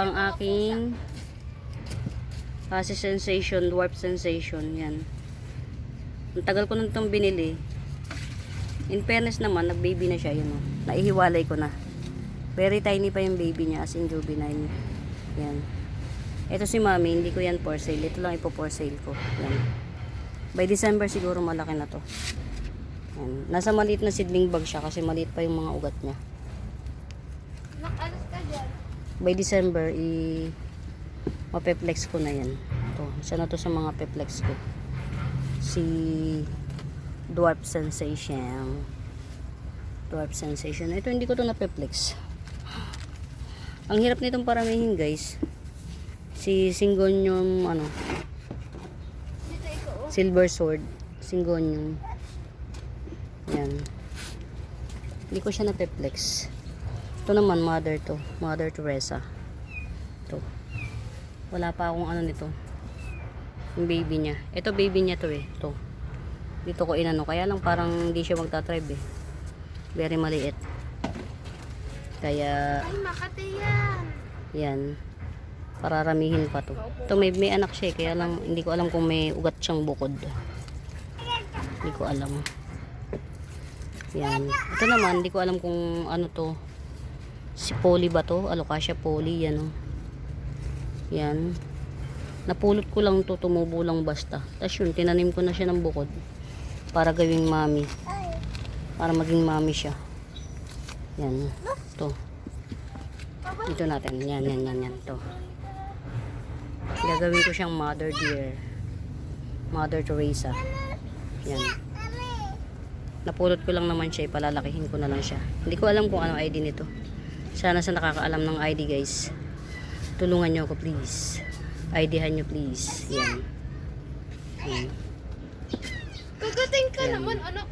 ang aking Kasi Sensation, Dwarf Sensation. Yan. Ang tagal ko nung itong binili. In fairness naman, nag-baby na siya. Yun, oh. Naihiwalay ko na. Very tiny pa yung baby niya, as in juvenile. Yan. Ito si Mami, hindi ko yan for sale. Ito lang ipo for sale ko. Yan. By December siguro malaki na to. Yan. Nasa maliit na seedling bag siya kasi maliit pa yung mga ugat niya. Nakalas ka dyan. By December, mapeplex ko na yan. Ito, isa na to sa mga peplex ko. Si Dwarf Sensation. Dwarf Sensation. Ito, hindi ko to napeplex. Ang hirap nitong paramihin, guys. Si Syngonium, ano, Dito ikaw. Silver Sword. Syngonium. Yan. Hindi ko siya napeplex. Ito naman, mother to. Mother Teresa. Ito. Wala pa akong ano nito. Yung baby niya. Ito baby niya to eh. Ito. Dito ko inano. Kaya lang parang hindi siya magta-thrive eh. Very maliit. Kaya, Ay, Makati yan. yan. Pararamihin pa to. Ito may anak siya eh. Kaya lang, hindi ko alam kung may ugat siyang bukod. Hindi ko alam. Yan. Ito naman, hindi ko alam kung ano to. Si Polly ba to? Alocasia Polly. Yan o. Yan. Napulot ko lang to. Tumubo lang basta. Tapos yun, tinanim ko na siya ng bukod. Para gawing mami. Para maging mami siya. Yan. Ito. Dito natin. Yan. Ito. Gagawin ko siyang mother dear. Mother Teresa. Yan. Napulot ko lang naman siya. Palalakihin ko na lang siya. Hindi ko alam kung anong ID nito. Sana sa nakakaalam ng ID guys. Tulungan nyo ako please. ID-han nyo please. Yan. Yan. Kagating ka Yan. naman, anak.